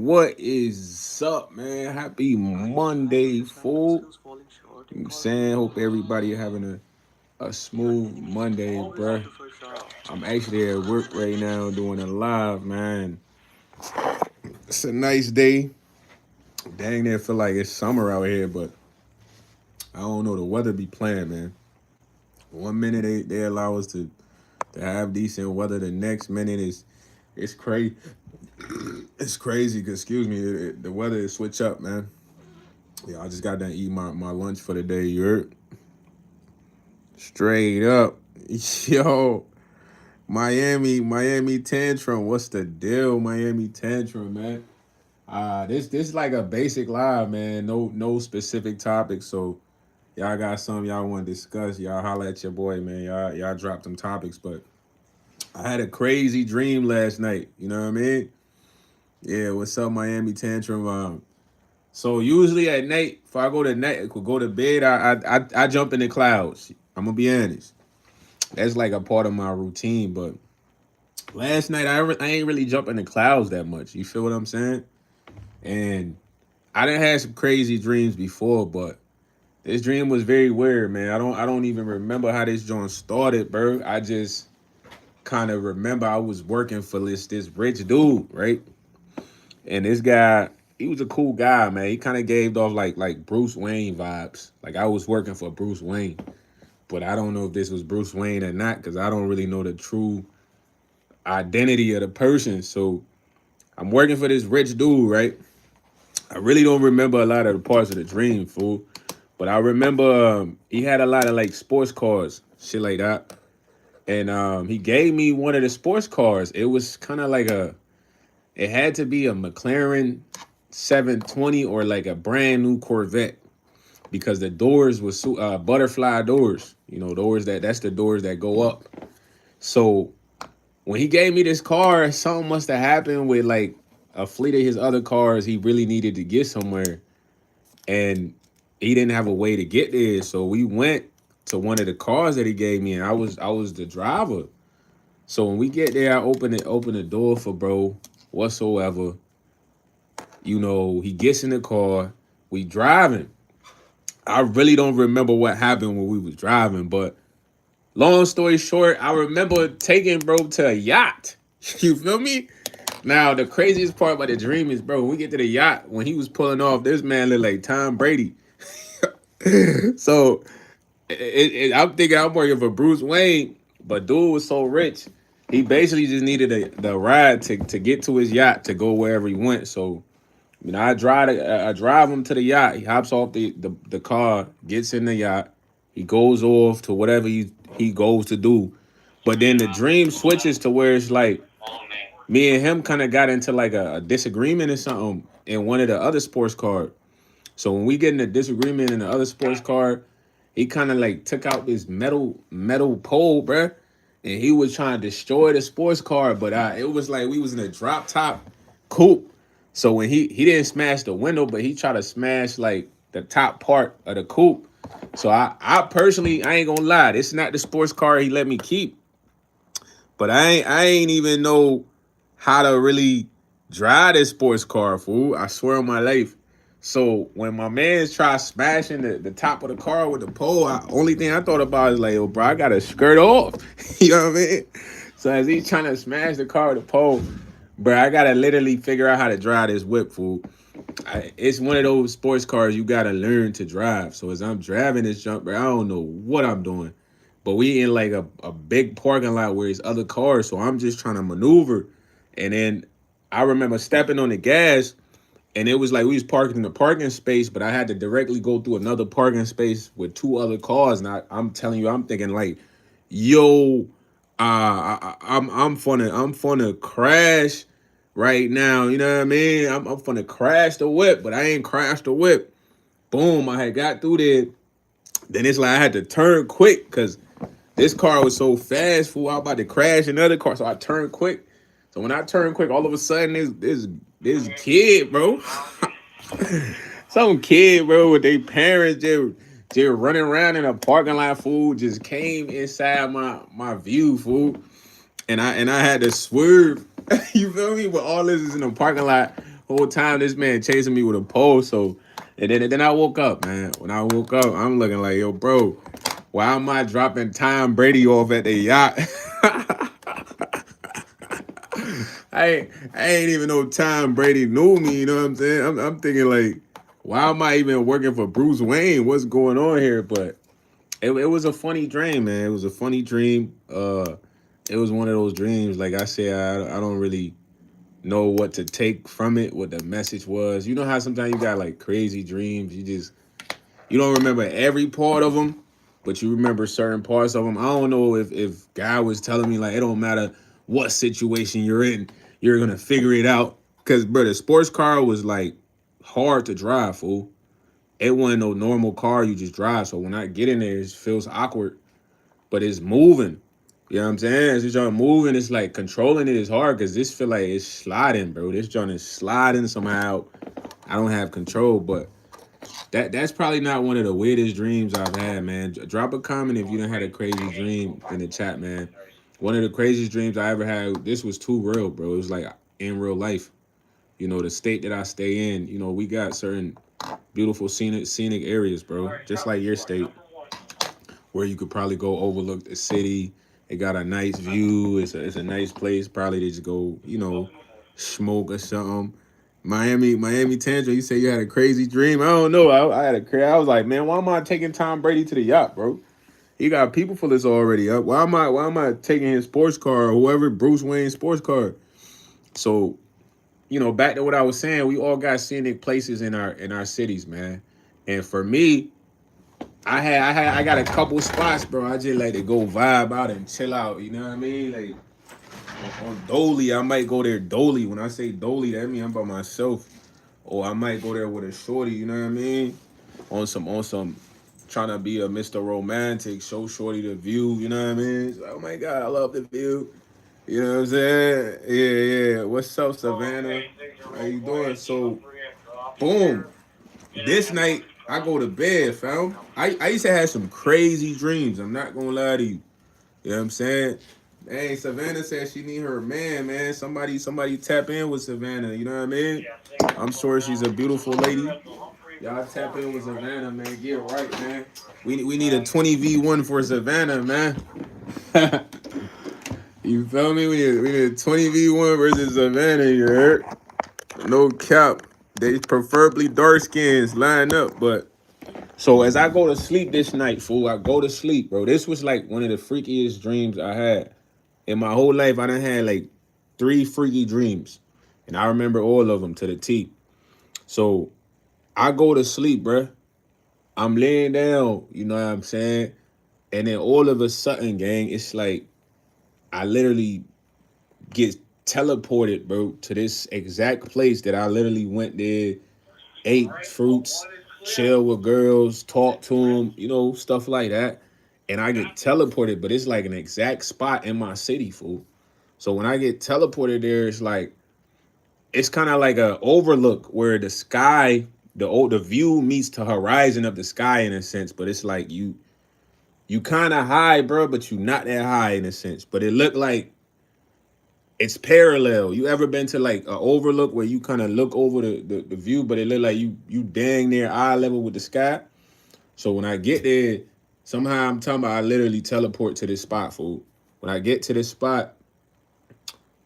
What is up, man? Happy Monday, fool. You know what I'm saying? Hope everybody having a smooth Monday, bruh. I'm actually at work right now doing a live, man. It's a nice day. Dang, near feel like it's summer out here, but I don't know. The weather be playing, man. One minute they allow us to have decent weather. The next minute is it's crazy. It's crazy. 'Cause, excuse me, the weather is switch up, man. Yeah, I just got done eating my lunch for the day. You heard? Straight up. Yo, Miami tantrum. What's the deal, Miami tantrum, man? This like a basic live, man. No specific topic. So y'all got something y'all want to discuss. Y'all holla at your boy, man. Y'all drop them topics. But I had a crazy dream last night. You know what I mean? Yeah, what's up, Miami tantrum? So usually at night, if I go to bed, I jump in the clouds. I'm gonna be honest. That's like a part of my routine. But last night, I ain't really jump in the clouds that much. You feel what I'm saying? And I done had some crazy dreams before, but this dream was very weird, man. I don't even remember how this joint started, bro. I just kind of remember I was working for this rich dude, right? And this guy, he was a cool guy, man. He kind of gave off like Bruce Wayne vibes. Like I was working for Bruce Wayne, but I don't know if this was Bruce Wayne or not because I don't really know the true identity of the person. So I'm working for this rich dude, right? I really don't remember a lot of the parts of the dream, fool. But I remember he had a lot of like sports cars, shit like that. And he gave me one of the sports cars. It was kind of like it had to be a McLaren 720 or like a brand new Corvette because the doors was butterfly doors. You know, that's the doors that go up. So when he gave me this car, something must have happened with like a fleet of his other cars. He really needed to get somewhere, and he didn't have a way to get there. So we went to one of the cars that he gave me, and I was the driver. So when we get there, I open the door for bro whatsoever. You know, he gets in the car, we driving. I really don't remember what happened when we was driving, but long story short, I remember taking bro to a yacht. You feel me? Now the craziest part about the dream is, bro, when we get to the yacht, when he was pulling off, this man looked like Tom Brady. So I'm thinking I'm working for Bruce Wayne, but dude was so rich, he basically just needed the ride to get to his yacht to go wherever he went. So you know, I drive him to the yacht. He hops off the car, gets in the yacht. He goes off to whatever he goes to do. But then the dream switches to where it's like me and him kind of got into like a disagreement or something in one of the other sports cars. So when we get in a disagreement in the other sports car, he kind of like took out this metal pole, bruh, and he was trying to destroy the sports car. But it was like we was in a drop top coupe. So when he didn't smash the window, but he tried to smash like the top part of the coupe. So I personally, I ain't gonna lie, this is not the sports car he let me keep. But I ain't even know how to really drive this sports car, fool. I swear on my life. So when my man's try smashing the top of the car with the pole, only thing I thought about is like, yo, bro, I gotta skirt off. You know what I mean? So as he's trying to smash the car with the pole, bro, I gotta literally figure out how to drive this whip, fool. It's one of those sports cars you gotta learn to drive. So as I'm driving this jump, bro, I don't know what I'm doing. But we in like a big parking lot where there's other cars, so I'm just trying to maneuver. And then I remember stepping on the gas, and it was like we was parking in the parking space, but I had to directly go through another parking space with two other cars. And I'm telling you, I'm thinking like, yo, I'm finna crash right now. You know what I mean? I'm finna crash the whip, but I ain't crashed the whip. Boom, I had got through there. Then it's like I had to turn quick because this car was so fast, fool. I was about to crash another car, so I turned quick. So when I turned quick, all of a sudden, this kid, bro, some kid, bro, with their parents just running around in a parking lot, fool, just came inside my view, fool, and I had to swerve. You feel me? But all this is in a parking lot Whole time this man chasing me with a pole. So, and then I woke up, man. When I woke up, I'm looking like, yo, bro, why am I dropping Tom Brady off at the yacht? I ain't even know Tom Brady knew me. You know what I'm saying? I'm thinking like, why am I even working for Bruce Wayne? What's going on here? But it was a funny dream, man. It was a funny dream. It was one of those dreams. Like I said, I don't really know what to take from it, what the message was. You know how sometimes you got like crazy dreams. You don't remember every part of them, but you remember certain parts of them. I don't know if God was telling me like it don't matter what situation you're in, you're gonna figure it out. Cause bro, the sports car was like hard to drive, fool. It wasn't no normal car you just drive. So when I get in there, it feels awkward, but it's moving. You know what I'm saying? As it's just moving, it's like controlling it is hard because this feel like it's sliding, bro. This joint is sliding somehow. I don't have control, but that's probably not one of the weirdest dreams I've had, man. Drop a comment if you done had a crazy dream in the chat, man. One of the craziest dreams I ever had. This was too real, bro. It was like in real life. You know, the state that I stay in. You know, we got certain beautiful scenic areas, bro. Just like your state, where you could probably go overlook the city. It got a nice view. It's a nice place. Probably to just go, you know, smoke or something. Miami Tangent, you say you had a crazy dream. I don't know. I had a crazy. I was like, man, why am I taking Tom Brady to the yacht, bro? He got people for this already up. Why am I taking his sports car or whoever Bruce Wayne sports car? So, you know, back to what I was saying, we all got scenic places in our cities, man. And for me, I got a couple spots, bro. I just like to go vibe out and chill out. You know what I mean? Like on Dolly, I might go there Dolly. When I say Dolly, that means I'm by myself. Or I might go there with a shorty, you know what I mean? On some trying to be a Mr. Romantic, show shorty the view, you know what I mean? It's like, oh my God, I love the view. You know what I'm saying? Yeah, yeah. What's up, Savannah? How you doing? So boom. This night I go to bed, fam. I used to have some crazy dreams. I'm not gonna lie to you. You know what I'm saying? Hey, Savannah said she need her man, man. Somebody tap in with Savannah. You know what I mean? I'm sure she's a beautiful lady. Y'all tap in with Savannah, man. Get right, man. We need a 20v1 for Savannah, man. You feel me? We need a 20v1 versus Savannah, you heard? No cap. They preferably dark skins line up, but so as I go to sleep this night, fool, I go to sleep, bro. This was like one of the freakiest dreams I had. In my whole life, I done had like 3 freaky dreams. And I remember all of them to the T. So I go to sleep, bruh. I'm laying down, you know what I'm saying? And then all of a sudden, gang, it's like I literally get teleported, bro, to this exact place that I literally went there, ate fruits, chill with girls, talk to them, you know, stuff like that. And I get teleported, but it's like an exact spot in my city, fool. So when I get teleported there, it's kind of like a overlook where the sky, the view meets the horizon of the sky in a sense, but it's like you kind of high, bro, but you not that high in a sense. But it looked like it's parallel. You ever been to like a overlook where you kind of look over the view, but it look like you dang near eye level with the sky? So when I get there, somehow I'm talking about I literally teleport to this spot, fool. When I get to this spot,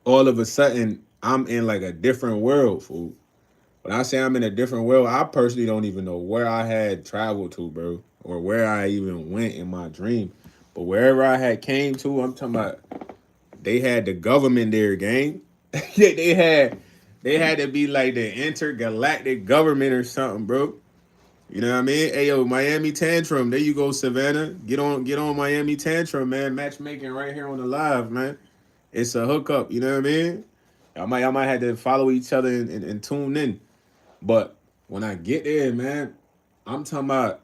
all of a sudden I'm in like a different world, fool. When I say I'm in a different world, I personally don't even know where I had traveled to, bro, or where I even went in my dream. But wherever I had came to, I'm talking about they had the government there, gang. they had to be like the intergalactic government or something, bro. You know what I mean? Hey yo, Miami Tantrum. There you go, Savannah. Get on Miami Tantrum, man. Matchmaking right here on the live, man. It's a hookup, you know what I mean? I might have to follow each other and tune in. But when I get there, man, I'm talking about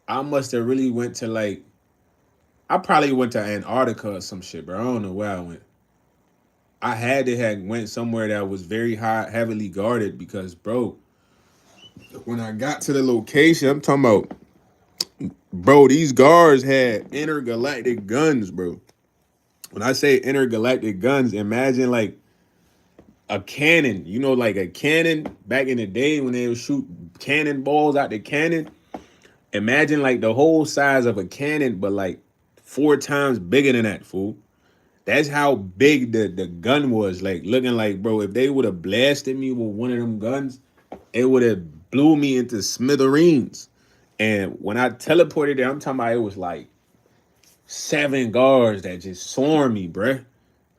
I must have really went to like I probably went to Antarctica or some shit, bro. I don't know where I went. I had to have went somewhere that was very high, heavily guarded because, bro, when I got to the location, I'm talking about, bro, these guards had intergalactic guns, bro. When I say intergalactic guns, imagine like a cannon. You know, like a cannon back in the day when they would shoot cannonballs out the cannon. Imagine like the whole size of a cannon, but like 4 times bigger than that, fool. That's how big the gun was. Like looking like, bro, if they would have blasted me with one of them guns, it would have blew me into smithereens. And when I teleported there, I'm talking about it was like 7 guards that just swarmed me, bruh.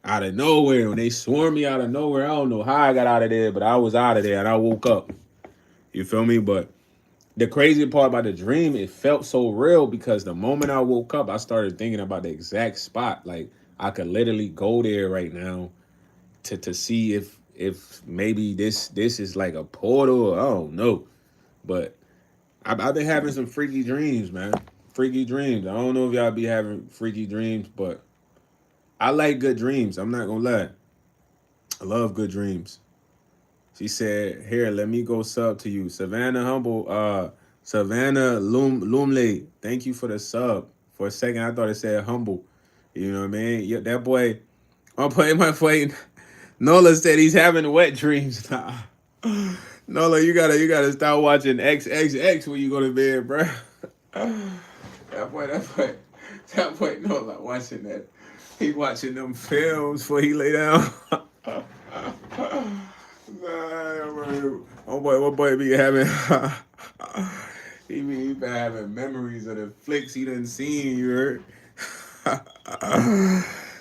Out of nowhere. When they swarmed me out of nowhere, I don't know how I got out of there, but I was out of there and I woke up. You feel me? But the crazy part about the dream, it felt so real because the moment I woke up, I started thinking about the exact spot. Like I could literally go there right now to see if maybe this is like a portal. I don't know, but I've been having some freaky dreams, man. Freaky dreams. I don't know if y'all be having freaky dreams, but I like good dreams. I'm not gonna lie. I love good dreams. She said, "Here, let me go sub to you, Savannah Humble. Savannah Lumley. Thank you for the sub. For a second, I thought it said humble. You know what I mean? Yeah, that boy. My boy. Nola said he's having wet dreams. Nah. Nola, you gotta start watching XXX when you go to bed, bro. That boy Nola watching that. He watching them films before he lay down. My boy be having he been having memories of the flicks he done seen, you heard?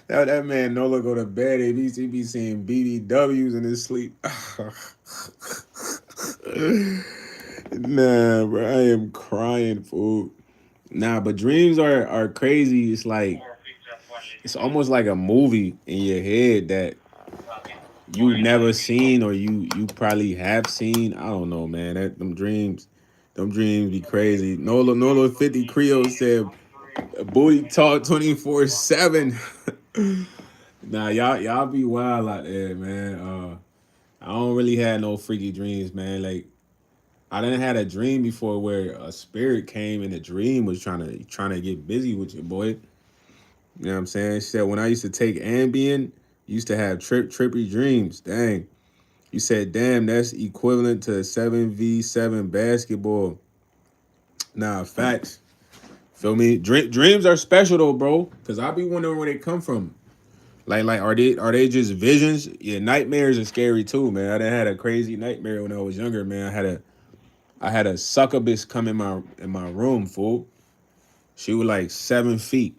that man Nola go to bed, he be seeing BBWs in his sleep. Nah, bro, I am crying, fool. Nah, but dreams are crazy. It's like it's almost like a movie in your head that you never seen or you probably have seen. I don't know, man. Them dreams be crazy. Nola 50 Creole said booty talk 24/7. Nah, y'all be wild out there, man. I don't really have no freaky dreams, man. Like I didn't had a dream before where a spirit came and the dream was trying to get busy with you, boy. You know what I'm saying? She said when I used to take Ambien, used to have trippy dreams. Dang. You said, damn, that's equivalent to 7v7 basketball. Nah, facts. Feel me? Dreams are special though, bro. Cause I be wondering where they come from. Like, are they just visions? Yeah, nightmares are scary too, man. I done had a crazy nightmare when I was younger, man. I had a succubus come in my room, fool. She was like 7 feet.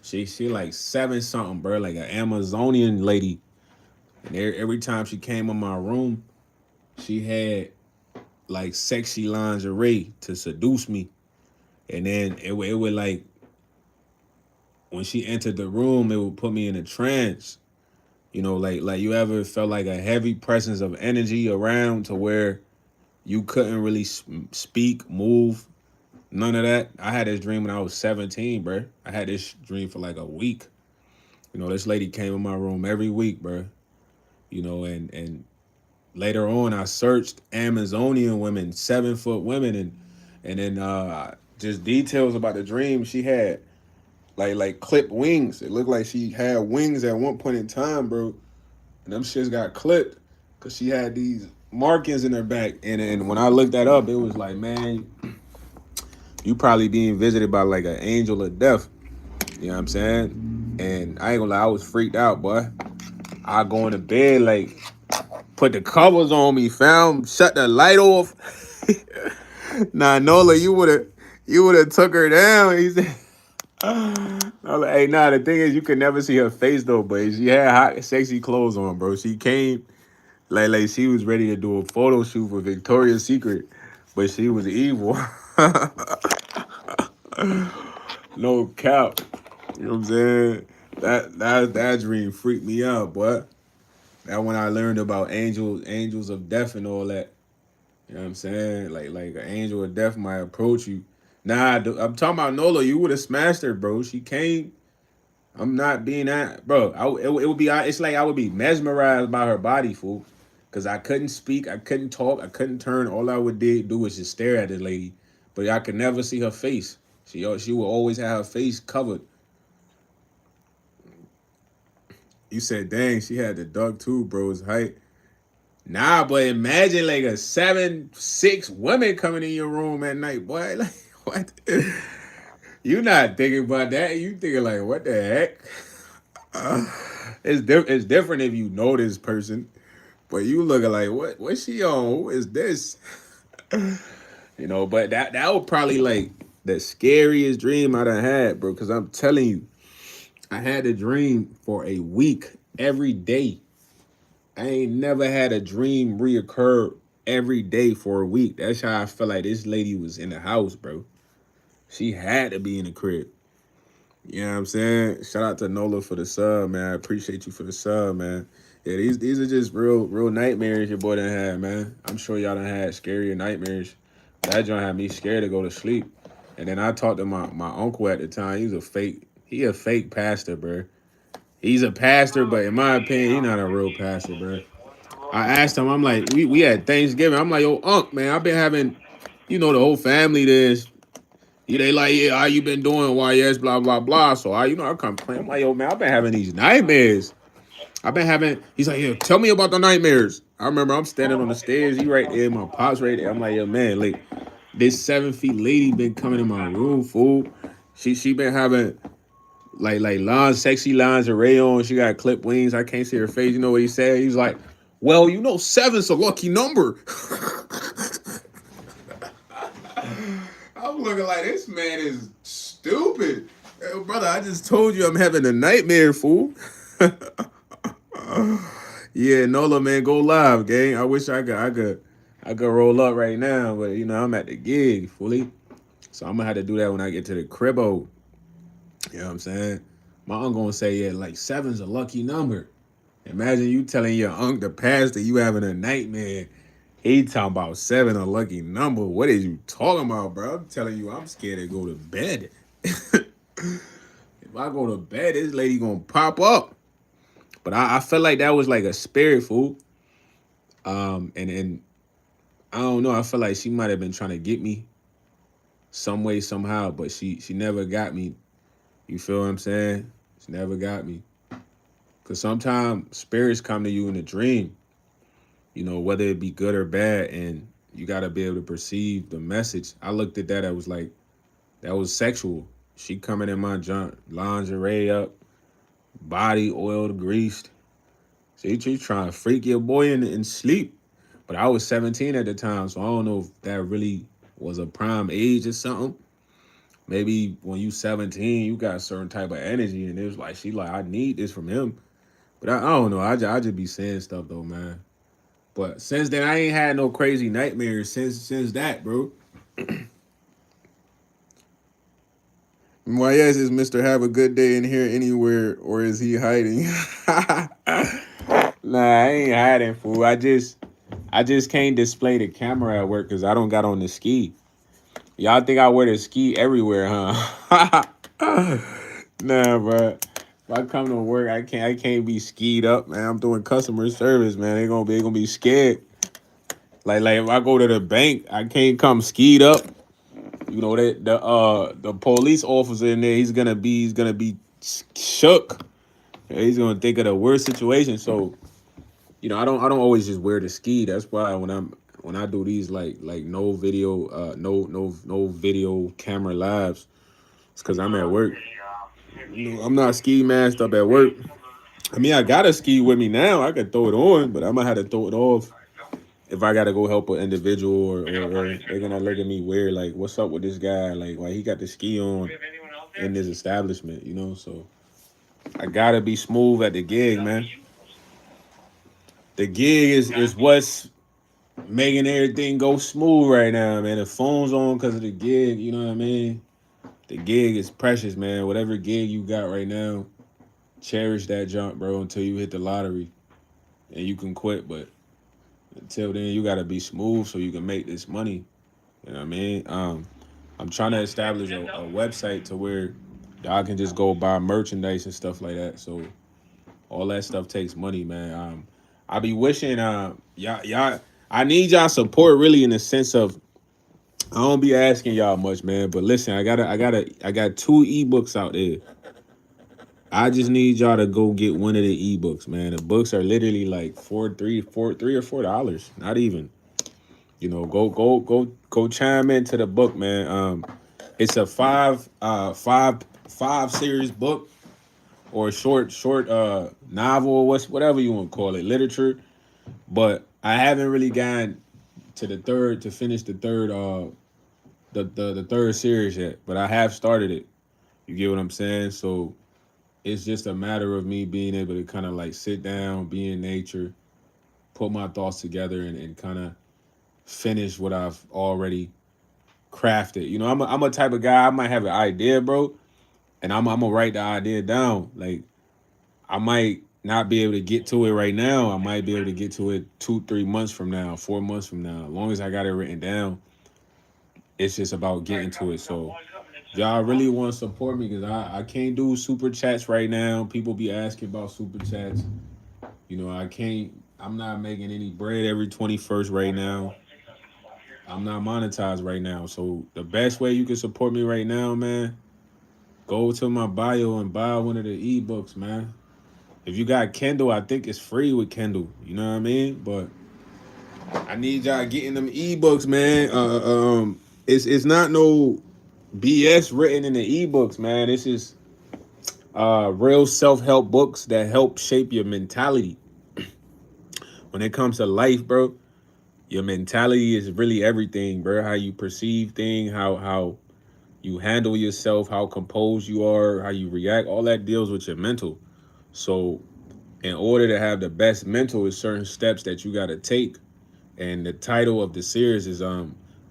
She like seven something, bro. Like an Amazonian lady. And every time she came in my room, she had like sexy lingerie to seduce me. And then it would like when she entered the room, it would put me in a trance. You know, like you ever felt like a heavy presence of energy around to where you couldn't really speak, move, none of that. I had this dream when I was 17, bro. I had this dream for like a week. You know, this lady came in my room every week, bro. You know, and later on, I searched Amazonian women, 7 foot women, and then just details about the dream she had, like clipped wings. It looked like she had wings at one point in time, bro. And them shits got clipped because she had these markings in her back. And when I looked that up, it was like, man, you probably being visited by like an angel of death. You know what I'm saying? And I ain't gonna lie, I was freaked out, boy. I go into bed like put the covers on me, fam. Shut the light off. Nah, Nola, you would have took her down. He said, Nola, hey, nah. The thing is, you could never see her face though, but she had hot, sexy clothes on, bro. She came like she was ready to do a photo shoot for Victoria's Secret, but she was evil. No cap. You know what I'm saying? That dream freaked me out, boy. That when I learned about angels of death and all that. You know what I'm saying? Like an angel of death might approach you. Nah, I'm talking about Nola. You would have smashed her, bro. She came. I'm not being that, bro. It would be. It's like I would be mesmerized by her body, fool. Cause I couldn't speak, I couldn't talk, I couldn't turn. All I would do was just stare at this lady, but I could never see her face. She would always have her face covered. You said, dang, she had the duck too, bro's height. Nah, but imagine like a 7'6" woman coming in your room at night, boy. Like what? You not thinking about that. You thinking like, what the heck? It's different if you know this person, but you looking like, what's she on? Who is this? But that was probably like the scariest dream I done had, bro. Cause I'm telling you, I had a dream for a week every day. I ain't never had a dream reoccur every day for a week. That's how I felt like this lady was in the house, bro. She had to be in the crib. You know what I'm saying? Shout out to Nola for the sub, man. I appreciate you for the sub, man. Yeah, these are just real nightmares your boy done had, man. I'm sure y'all done had scarier nightmares. That joint had me scared to go to sleep. And then I talked to my uncle at the time. He a fake pastor, bro. He's a pastor, but in my opinion, he's not a real pastor, bro. I asked him, I'm like, we had Thanksgiving. I'm like, yo, Unc, man, I've been having, the whole family this. They like, yeah, how you been doing? Why, yes, blah, blah, blah. So I come playing. I'm like, yo, man, I've been having these nightmares. He's like, yeah, tell me about the nightmares. I remember I'm standing on the stairs. He right there, my pops right there. I'm like, yo, man, like, this 7 feet lady been coming in my room, fool. She been having like sexy lingerie on. She got clip wings. I can't see her face. You know what he said? He's like, well, seven's a lucky number. I'm looking like this man is stupid. Hey, brother, I just told you I'm having a nightmare, fool. Yeah, Nola, man, go live, gang. I wish I could roll up right now, but I'm at the gig fully. So I'm gonna have to do that when I get to the cribbo. You know what I'm saying? My uncle gonna say, yeah, like seven's a lucky number. Imagine you telling your uncle the pastor you having a nightmare. He talking about seven a lucky number. What is you talking about, bro? I'm telling you, I'm scared to go to bed. If I go to bed, this lady gonna pop up. But I felt like that was like a spirit, fool. And I don't know. I feel like she might have been trying to get me some way, somehow, but she never got me. You feel what I'm saying? She never got me. Cause sometimes spirits come to you in a dream, whether it be good or bad, and you gotta be able to perceive the message. I looked at that, I was like, that was sexual. She coming in my junk, lingerie up, body oiled, greased. She trying to freak your boy in sleep. But I was 17 at the time, so I don't know if that really was a prime age or something. Maybe when you 17, you got a certain type of energy, and it was like, she like, I need this from him. But I don't know. I just be saying stuff, though, man. But since then, I ain't had no crazy nightmares since that, bro. Why, yes, is Mr. Have a Good Day in here anywhere, or is he hiding? Nah, I ain't hiding, fool. I just can't display the camera at work because I don't got on the ski. Y'all think I wear the ski everywhere, huh? Nah, bro. If I come to work, I can't be skied up, man. I'm doing customer service, man. They gonna be scared. Like if I go to the bank, I can't come skied up. That the police officer in there, he's gonna be shook. He's gonna think of the worst situation. So I don't always just wear the ski. That's why when I do these like no video no video camera lives, it's because I'm at work. I'm not ski masked up at work. I mean, I got a ski with me now. I could throw it on, but I'm gonna have to throw it off if I gotta go help an individual, or they're gonna look at me weird, like, what's up with this guy? Like, why he got the ski on in this establishment, So I gotta be smooth at the gig, man. The gig is what's making everything go smooth right now, man. The phone's on because of the gig, you know what I mean? The gig is precious, man. Whatever gig you got right now, cherish that junk, bro, until you hit the lottery and you can quit. But until then, you gotta be smooth so you can make this money. You know what I mean? I'm trying to establish a website to where y'all can just go buy merchandise and stuff like that. So all that stuff takes money, man. I be wishing y'all I need y'all support really in the sense of I don't be asking y'all much, man. But listen, I got two ebooks out there. I just need y'all to go get one of the ebooks, man. The books are literally like $3 or $4. Not even. Go chime into the book, man. It's a five series book or short novel, whatever you want to call it, literature. But I haven't really gotten to finish the third series yet. But I have started it. You get what I'm saying? So it's just a matter of me being able to kind of like sit down, be in nature, put my thoughts together, and kind of finish what I've already crafted. I'm a type of guy. I might have an idea, bro, and I'm gonna write the idea down. Like I might not be able to get to it right now. I might be able to get to it 2, 3 months from now, 4 months from now. As long as I got it written down, it's just about getting to it. So y'all really want to support me because I can't do super chats right now. People be asking about super chats. I can't. I'm not making any bread every 21st right now. I'm not monetized right now. So the best way you can support me right now, man, go to my bio and buy one of the ebooks, man. If you got Kindle, I think it's free with Kindle. You know what I mean? But I need y'all getting them ebooks, man. It's not no BS written in the ebooks, man. This is real self help books that help shape your mentality when it comes to life, bro. Your mentality is really everything, bro. How you perceive things, how you handle yourself, how composed you are, how you react. All that deals with your mental. So in order to have the best mental, is certain steps that you got to take. And the title of the series is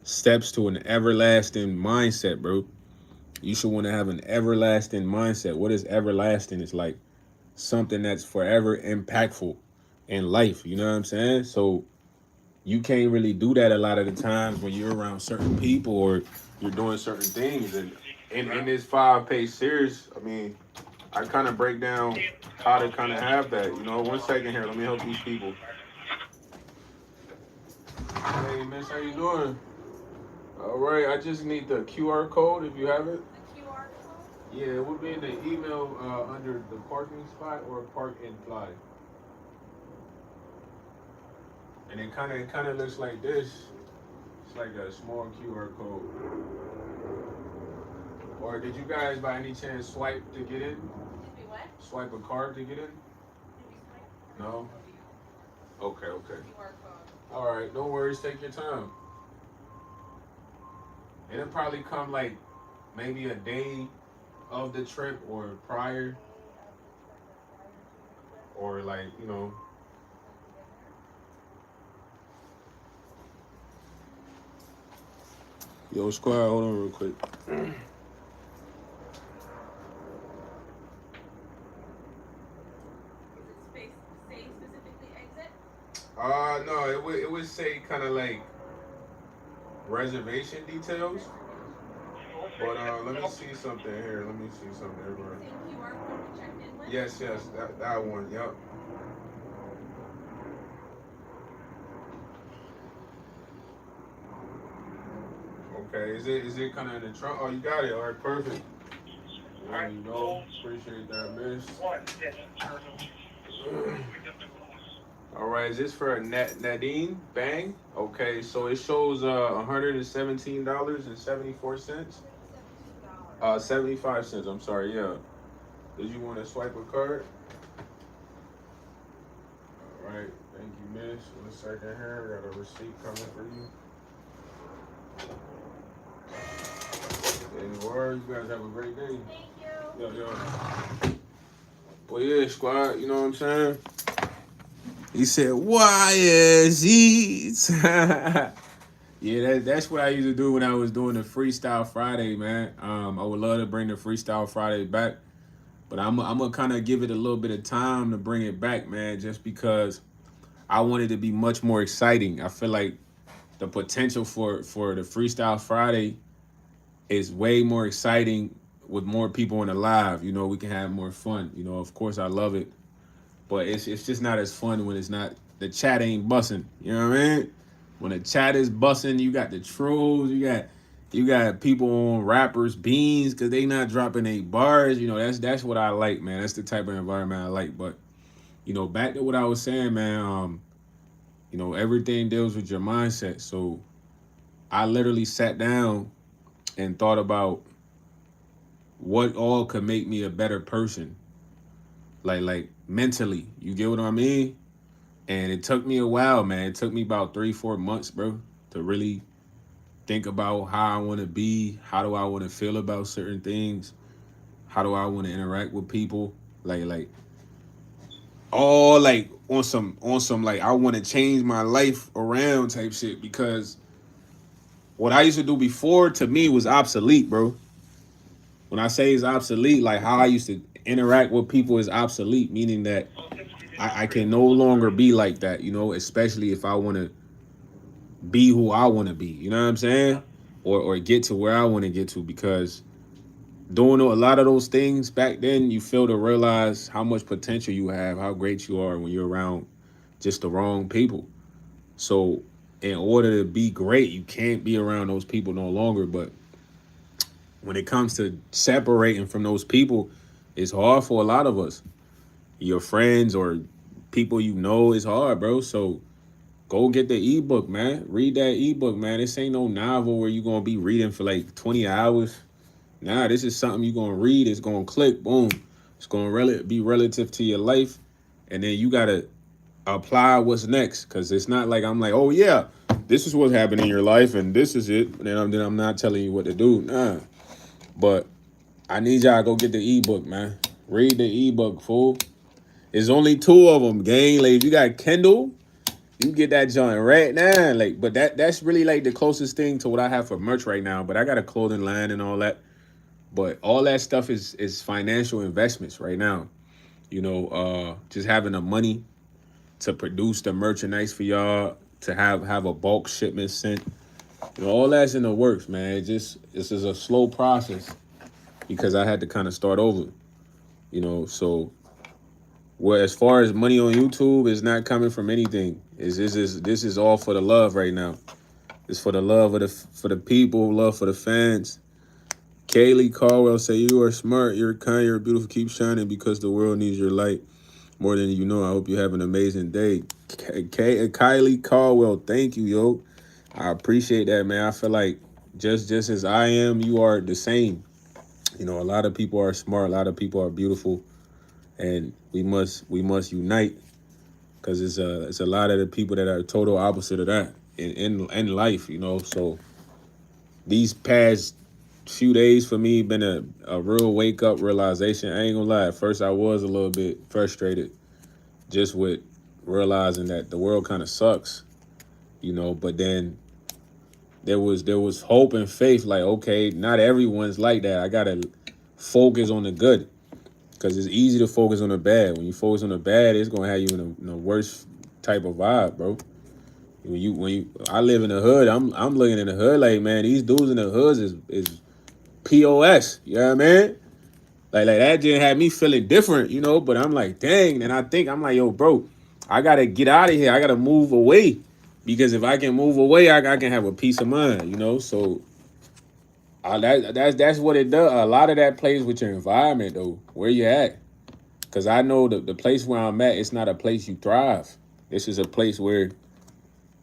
steps to an everlasting mindset, bro. You should want to have an everlasting mindset. What is everlasting? It's like something that's forever impactful in life. You know what I'm saying? So you can't really do that a lot of the times when you're around certain people or you're doing certain things. And in this 5-page series, I mean, I kind of break down how to kind of have that. 1 second here. Let me help these people. Hey, miss, how you doing? All right, I just need the QR code if you have it. The QR code? Yeah, it would be in the email under the parking spot or park and fly. And it kind of looks like this. It's like a small QR code. Or did you guys by any chance swipe to get in? Did we what? Swipe a card to get in? Did we swipe? No. Okay. QR code. All right, no worries. Take your time. It'll probably come like maybe a day of the trip or prior, or like Yo, squad, hold on real quick. Say specifically exit? No, it would say kind of like reservation details. But let me see something here. Let me see something here, bro. QR code we checked in with? Yes, that one. Yep. Okay, is it kind of in the trunk? Oh, you got it. All right, perfect. There you go. Appreciate that, miss. All right, is this for Nadine Bang? Okay, so it shows $117.74. 75 cents. I'm sorry. Yeah. Did you want to swipe a card? All right. Thank you, miss. 1 second here. We got a receipt coming for you. There you are. You guys have a great day. Thank you. Yo. Well, yeah, squad. You know what I'm saying? He said, YsEats. Yeah, that's what I used to do when I was doing the Freestyle Friday, man. I would love to bring the Freestyle Friday back, but I'm gonna kind of give it a little bit of time to bring it back, man, just because I want it to be much more exciting. I feel like the potential for the Freestyle Friday is way more exciting with more people in the live. We can have more fun. Of course, I love it, but it's just not as fun when it's not the chat ain't bussing. You know what I mean? When the chat is bussing, you got the trolls, you got You got people on rappers beans because they not dropping 8 bars. You know, that's what I like, man. That's the type of environment I like. But back to what I was saying, man. Everything deals with your mindset. So I literally sat down and thought about what all could make me a better person, like mentally. You get what I mean? And it took me a while, man. It took me about 3, 4 months, bro, to really think about how I want to be. How do I want to feel about certain things? How do I want to interact with people? Like all like on some like I want to change my life around type shit because what I used to do before to me was obsolete, bro. When I say it's obsolete, like how I used to interact with people is obsolete, meaning that I can no longer be like that, especially if I want to be who I want to be, you know what I'm saying? Or get to where I want to get to because doing a lot of those things back then, you fail to realize how much potential you have, how great you are when you're around just the wrong people. So, in order to be great, you can't be around those people no longer. But when it comes to separating from those people, it's hard for a lot of us. Your friends or people it's hard, bro. So, go get the ebook, man. Read that ebook, man. This ain't no novel where you're going to be reading for like 20 hours. Nah, this is something you're gonna read. It's gonna click, boom. It's gonna be relative to your life, and then you gotta apply what's next. Cause it's not like I'm like, oh yeah, this is what's happening in your life, and this is it. And then I'm not telling you what to do. Nah, but I need y'all to go get the ebook, man. Read the ebook, fool. There's only 2 of them, gang. Like if you got Kindle, you get that joint right now. Like, but that's really like the closest thing to what I have for merch right now. But I got a clothing line and all that. But all that stuff is financial investments right now. Just having the money to produce the merchandise for y'all, to have a bulk shipment sent. All that's in the works, man. This is a slow process because I had to kind of start over. So well, as far as money on YouTube, it's not coming from anything. This is all for the love right now. It's for the love of the people, love for the fans. Kaylee Caldwell say you are smart, you're kind, you're beautiful. Keep shining because the world needs your light more than you know. I hope you have an amazing day. Kylie Caldwell, thank you, yo. I appreciate that, man. I feel like just as I am, you are the same. A lot of people are smart, a lot of people are beautiful, and we must unite because it's a lot of the people that are total opposite of that in life. So these past few days for me been a real wake up realization. I ain't gonna lie. At first I was a little bit frustrated just with realizing that the world kind of sucks, but then there was hope and faith, like, okay, not everyone's like that. I gotta focus on the good because it's easy to focus on the bad. When you focus on the bad, it's gonna have you in a worse type of vibe, bro. I live in the hood, I'm looking in the hood like, man, these dudes in the hoods is POS, you know what I mean? Like that didn't have me feeling different, but I'm like, dang. And I'm like, yo, bro, I gotta get out of here. I gotta move away. Because if I can move away, I can have a peace of mind. So that's what it does. A lot of that plays with your environment though, where you at. Cause I know the place where I'm at, it's not a place you thrive. This is a place where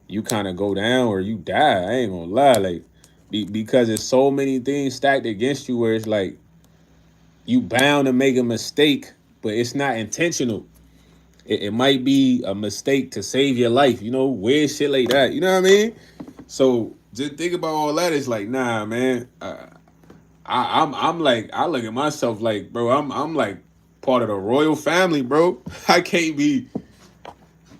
you kind of go down or you die. I ain't gonna lie. Like because there's so many things stacked against you where it's like you bound to make a mistake, but it's not intentional. It might be a mistake to save your life, weird shit like that. You know what I mean? So just think about all that. It's like, nah, man. I'm like, I look at myself like, bro, I'm like part of the royal family, bro. I can't be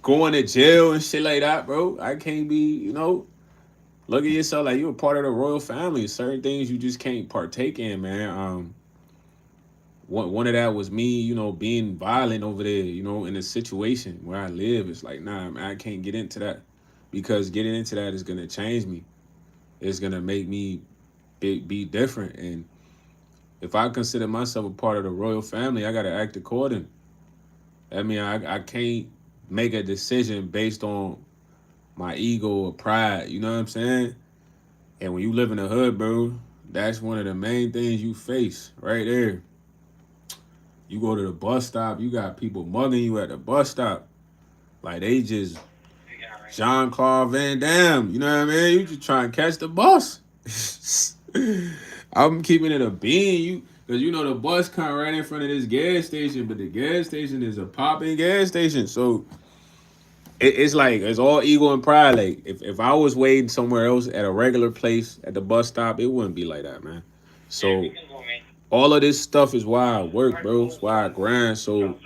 going to jail and shit like that, bro. I can't be, look at yourself like you're a part of the royal family. Certain things you just can't partake in, man. One of that was me, being violent over there, in a situation where I live. It's like, nah, man, I can't get into that because getting into that is gonna change me. It's gonna make me be different. And if I consider myself a part of the royal family, I gotta act according. I mean, I can't make a decision based on my ego or pride. You know what I'm saying? And when you live in the hood, bro, that's one of the main things you face right there. You go to the bus stop, you got people mugging you at the bus stop. Like they just Jean Claude Van Damme, you know what I mean? You just try and catch the bus. I'm keeping it a bean, you because you know the bus come right in front of this gas station, but the gas station is a popping gas station. So it's like it's all ego and pride. Like if I was waiting somewhere else at a regular place at the bus stop, it wouldn't be like that, man. So all of this stuff is why I work, bro. It's why I grind. So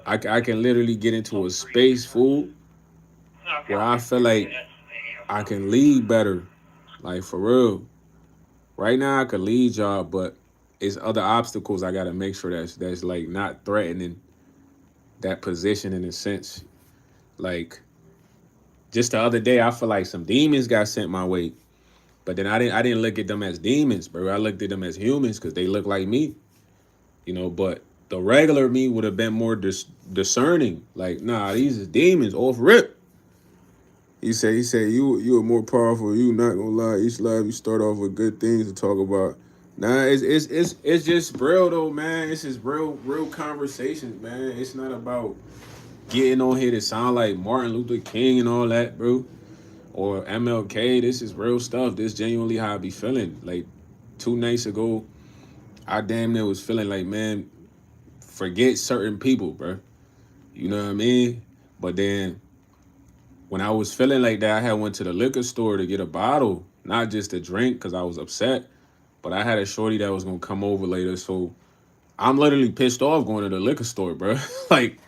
I can literally get into a space, fool, where I feel like I can lead better. Like for real. Right now I could lead y'all, but it's other obstacles I gotta make sure that's like not threatening that position in a sense. Like just the other day I feel like some demons got sent my way. But then I didn't look at them as demons, bro. I looked at them as humans because they look like me, you know. But the regular me would have been more discerning. Like, nah, these is demons off rip. He said, you are more powerful. You not gonna lie. Each life you start off with good things to talk about. Nah, it's just real though, man. It's just real conversations, man. It's not about getting on here to sound like Martin Luther King and all that, bro. Or MLK. This is real stuff. This genuinely how I be feeling. Like 2 nights ago, I damn near was feeling like, man, forget certain people, bro. You know what I mean? But then when I was feeling like that, I had went to the liquor store to get a bottle, not just a drink because I was upset, but I had a shorty that was gonna come over later. So I'm literally pissed off going to the liquor store, bro. Like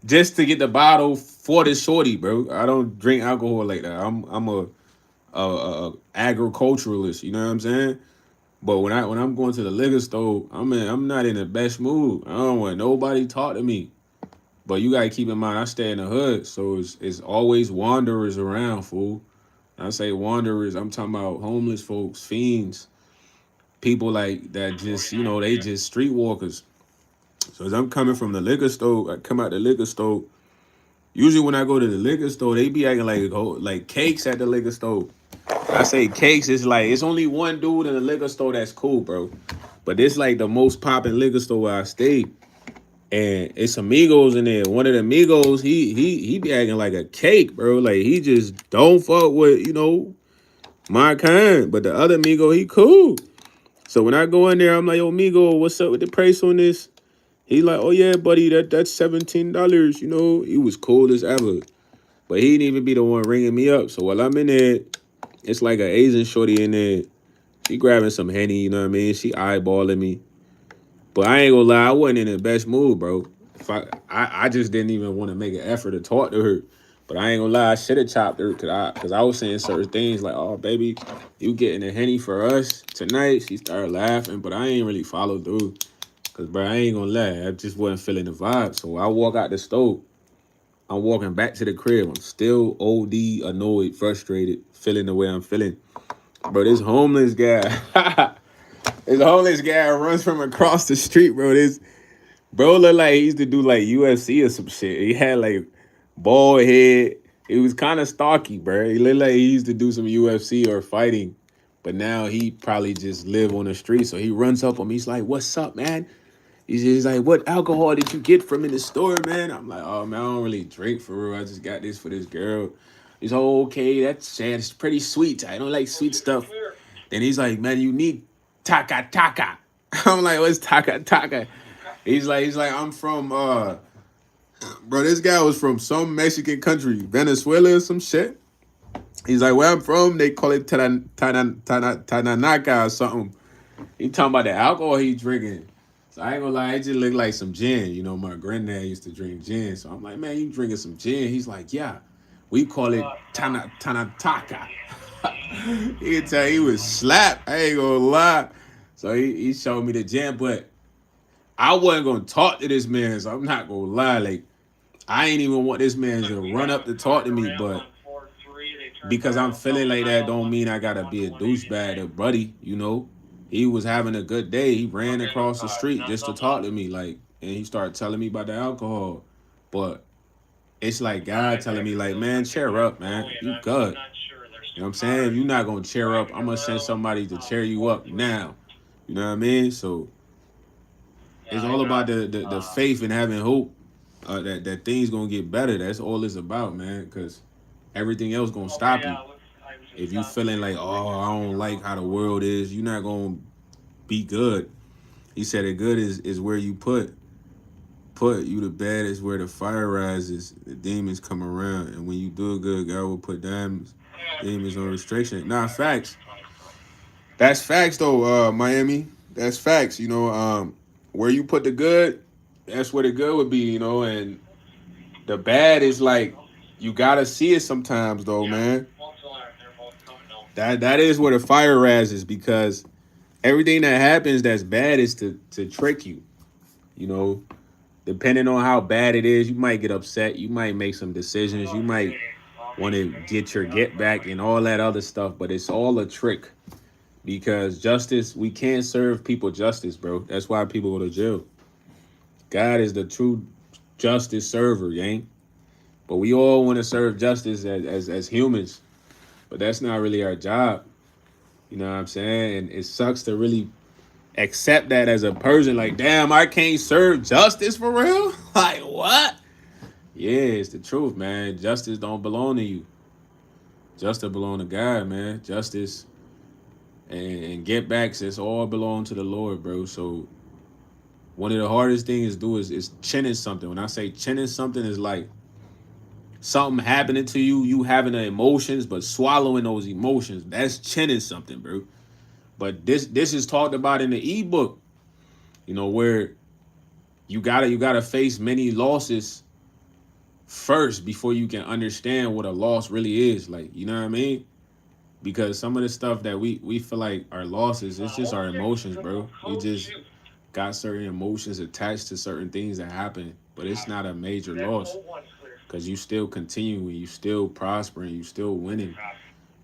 just to get the bottle for this shorty, bro. I don't drink alcohol like that. I'm a agriculturalist. You know what I'm saying? But when I'm going to the liquor store, I'm not in the best mood. I don't want nobody talk to me. But you gotta keep in mind, I stay in the hood, so it's always wanderers around, fool. I say wanderers, I'm talking about homeless folks, fiends, people like that just they just streetwalkers. So as I'm coming from the liquor store, I come out the liquor store. Usually when I go to the liquor store, they be acting like cakes at the liquor store. I say cakes, it's like it's only one dude in the liquor store that's cool, bro. But it's like the most popping liquor store where I stayed. And it's amigos in there. One of the amigos, he be acting like a cake, bro. Like he just don't fuck with, my kind. But the other amigo, he cool. So when I go in there, I'm like, yo, amigo, what's up with the price on this? He like, oh yeah, buddy, that's $17. He was cool as ever. But he didn't even be the one ringing me up. So while I'm in there, it's like an Asian shorty in there. She grabbing some Henny, you know what I mean? She eyeballing me. But I ain't gonna lie, I wasn't in the best mood, bro. If I just didn't even want to make an effort to talk to her. But I ain't gonna lie, I should have chopped her because I was saying certain things like, oh baby, you getting a Henny for us tonight. She started laughing, but I ain't really followed through. Cause bro, I ain't gonna lie, I just wasn't feeling the vibe. So I walk out the stove. I'm walking back to the crib. I'm still OD, annoyed, frustrated, feeling the way I'm feeling. Bro, this homeless guy. This homeless guy runs from across the street, bro. This bro looked like he used to do like UFC or some shit. He had like bald head. He was kind of stocky, bro. He looked like he used to do some UFC or fighting, but now he probably just live on the street. So he runs up on me. He's like, "What's up, man?" He's like, "What alcohol did you get from in the store, man?" I'm like, "Oh man, I don't really drink for real. I just got this for this girl." He's like, "Oh, okay, that's sad. It's pretty sweet. I don't like sweet stuff." Then he's like, "Man, you need taka taka." I'm like, "What's taka taka?" He's like, "I'm from bro, this guy was from some Mexican country, Venezuela or some shit." He's like, "Where I'm from, they call it tananaka or something." He talking about the alcohol he drinking. So I ain't gonna lie, it just looked like some gin. My granddad used to drink gin. So I'm like, "Man, you drinking some gin?" He's like, "Yeah, we call it tanataka." He could tell he was slapped. I ain't gonna lie. So he showed me the gin, but I wasn't gonna talk to this man. So I'm not gonna lie. Like I ain't even want this man to run up to talk to me, but because I'm feeling like that don't mean I gotta be a douchebag or buddy. He was having a good day. He ran across the street just to talk to me, like, and he started telling me about the alcohol. But it's like God telling me, like, man, cheer up, man. You good. You know what I'm saying? If you're not gonna cheer up, I'm gonna send somebody to cheer you up now. You know what I mean? So it's all about the faith and having hope that things gonna get better. That's all it's about, man. Because everything else gonna stop you. If you feeling like, oh, I don't like how the world is, you're not gonna be good. He said the good is where you put you to bed is where the fire rises. The demons come around, and when you do good, God will put demons on restriction. Nah, facts. That's facts though, Miami. That's facts. Where you put the good, that's where the good would be. And the bad is like you gotta see it sometimes though, man. That is where the fire rises because everything that happens that's bad is to trick you. You know, depending on how bad it is, you might get upset. You might make some decisions. You might want to get your get back and all that other stuff, but it's all a trick because justice, we can't serve people justice, bro. That's why people go to jail. God is the true justice server, gang. But we all want to serve justice as humans, but that's not really our job. You know what I'm saying? And it sucks to really accept that as a person. Like, damn, I can't serve justice for real? Like, what? Yeah, it's the truth, man. Justice don't belong to you. Justice belong to God, man. Justice and get backs, it's all belong to the Lord, bro. So one of the hardest things to do is chinning something. When I say chinning something, is like something happening to you, you having the emotions, but swallowing those emotions. That's chinning something, bro. But this is talked about in the ebook, where you gotta face many losses first before you can understand what a loss really is. Like, you know what I mean? Because some of the stuff that we feel like are losses, it's just our emotions, bro. We just got certain emotions attached to certain things that happen, but it's not a major loss because you still continuing, you still prospering, you still winning,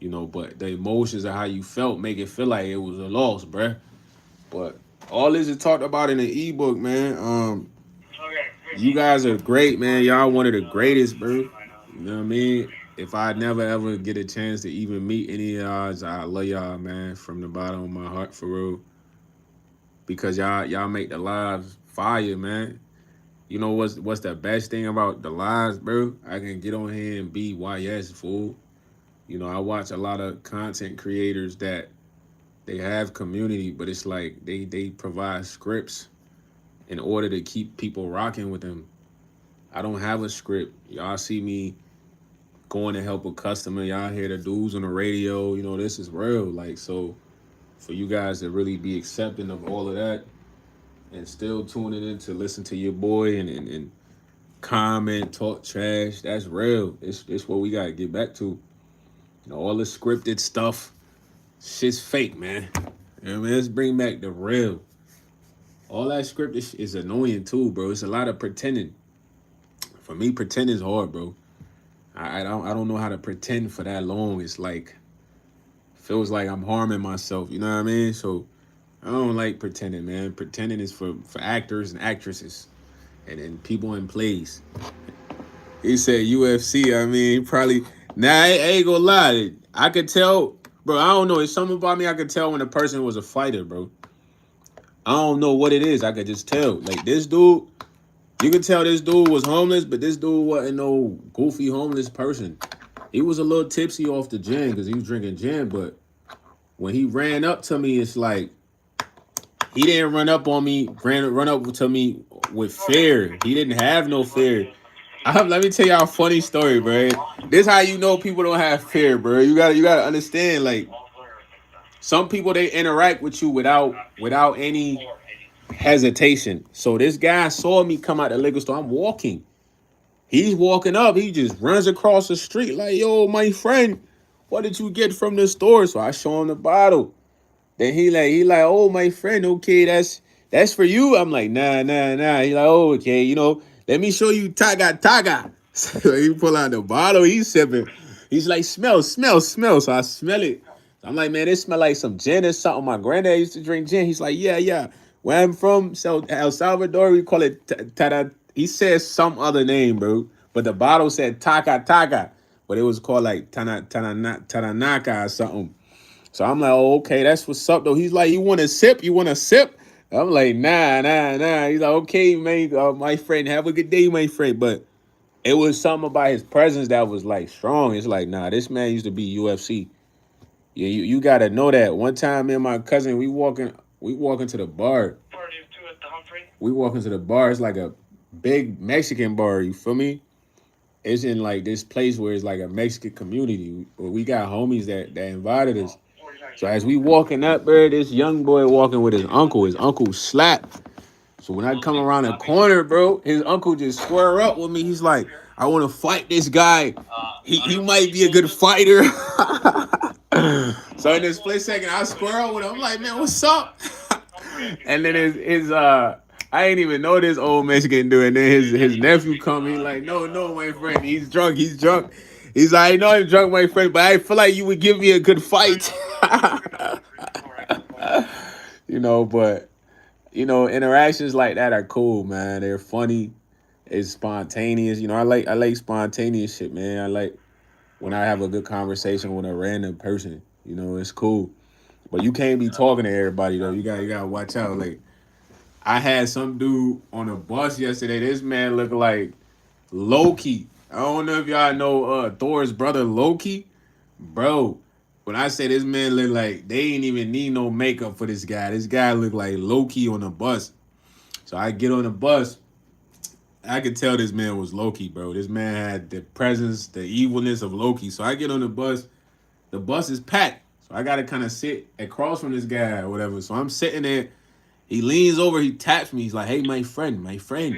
but the emotions of how you felt make it feel like it was a loss, bruh. But all this is talked about in the ebook, man. You guys are great, man. Y'all one of the greatest, bro. You know what I mean? If I never ever get a chance to even meet any of y'all, I love y'all, man, from the bottom of my heart, for real. Because y'all make the lives fire, man. You know what's the best thing about the lives, bro? I can get on here and be YS, fool. I watch a lot of content creators that they have community, but it's like they provide scripts in order to keep people rocking with them. I don't have a script. Y'all see me going to help a customer. Y'all hear the dudes on the radio. This is real. Like, so for you guys to really be accepting of all of that and still tuning in to listen to your boy and comment, talk trash, that's real. It's what we got to get back to. All the scripted stuff, shit's fake, man. Let's bring back the real. All that script is annoying too, bro. It's a lot of pretending. For me, pretending is hard, bro. I don't know how to pretend for that long. It's like feels like I'm harming myself. You know what I mean? So I don't like pretending, man. Pretending is for actors and actresses and people in plays. He said UFC. I mean, probably. Nah, I ain't gonna lie. I could tell, bro. I don't know. It's something about me. I could tell when a person was a fighter, bro. I don't know what it is. I could just tell. Like this dude, you could tell this dude was homeless, but this dude wasn't no goofy homeless person. He was a little tipsy off the gin because he was drinking gin, but when he ran up to me, it's like he didn't run up on me, run up to me with fear. He didn't have no fear. Let me tell y'all a funny story, bro. This how you know people don't have fear, bro. You gotta understand, like some people they interact with you without any hesitation. So this guy saw me come out the liquor store. I'm walking. He's walking up. He just runs across the street like, yo, my friend, what did you get from the store? So I show him the bottle. Then he like, oh my friend, okay, that's for you. I'm like, nah. He like, oh, okay, let me show you taga. So he pull out the bottle, he's sipping. He's like, smell. So I smell it. I'm like, man, it smell like some gin or something. My granddad used to drink gin. He's like, yeah. Where I'm from, so El Salvador, we call it tada. He says some other name, bro. But the bottle said taga. but it was called like Tananaka or something. So I'm like, oh, okay, that's what's up though. He's like, you want a sip? You want a sip? I'm like, nah. He's like, okay, man, my friend, have a good day, my friend. But it was something about his presence that was like strong. It's like, nah, this man used to be UFC. Yeah, you gotta know that. One time, me and my cousin, we walking to the bar. We walking to the bar. It's like a big Mexican bar. You feel me? It's in like this place where it's like a Mexican community. Where we got homies that invited us. So as we walking up there, this young boy walking with his uncle. His uncle slapped. So when I come around the corner, bro, his uncle just square up with me. He's like, I want to fight this guy. He might be a good fighter. So in this split second, I square up with him. I'm like, man, what's up? And then his I ain't even know this old Mexican dude. And then his nephew come. He's like, no, my friend, he's drunk. He's like, I know I'm drunk, my friend, but I feel like you would give me a good fight. But interactions like that are cool, man. They're funny. It's spontaneous. I like spontaneous shit, man. I like when I have a good conversation with a random person. It's cool. But you can't be talking to everybody though. You gotta watch out. Like I had some dude on a bus yesterday. This man looked like Loki. I don't know if y'all know Thor's brother Loki. Bro, when I say this man look like they ain't even need no makeup for this guy. This guy looked like Loki on the bus. So I get on the bus. I could tell this man was Loki, bro. This man had the presence, the evilness of Loki. So I get on the bus. The bus is packed. So I got to kind of sit across from this guy or whatever. So I'm sitting there. He leans over. He taps me. He's like, hey, my friend, my friend.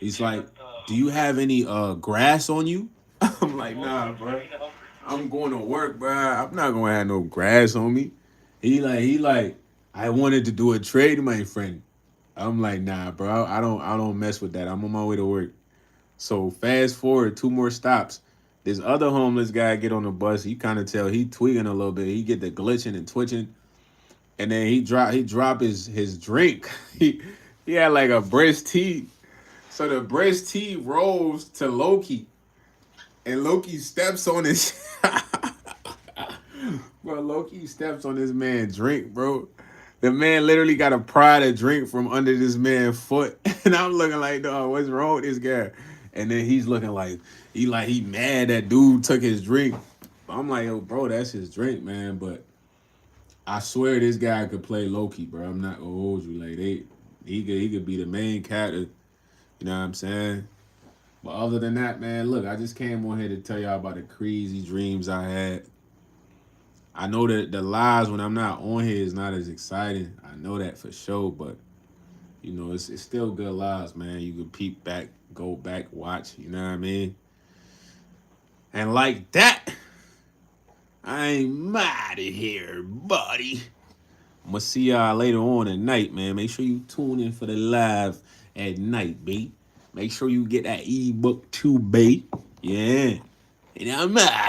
He's like, do you have any grass on you? I'm like, nah, bro. I'm going to work, bro. I'm not going to have no grass on me. He like, I wanted to do a trade, my friend. I'm like, nah, bro. I don't mess with that. I'm on my way to work. So fast forward 2 more stops. This other homeless guy get on the bus. You kind of tell he tweaking a little bit. He get the glitching and twitching, and then he drop his drink. He had like a breast tea. So the breast tea rolls to Loki, and Loki steps on his. Bro, Loki steps on this man's drink, bro. The man literally got to pry the drink from under this man's foot. And I'm looking like, dog, what's wrong with this guy? And then he's looking like he mad that dude took his drink. I'm like, yo, bro, that's his drink, man. But I swear this guy could play Loki, bro. I'm not gonna hold you. Like he could be the main character. You know what I'm saying? But other than that, man, look, I just came on here to tell y'all about the crazy dreams I had. I know that the lives when I'm not on here is not as exciting. I know that for sure, but it's still good lives, man. You can peep back, go back, watch. You know what I mean? And like that, I'm out of here, buddy. I'm gonna see y'all later on at night, man. Make sure you tune in for the live at night, babe. Make sure you get that ebook too, babe. Yeah. And I'm out.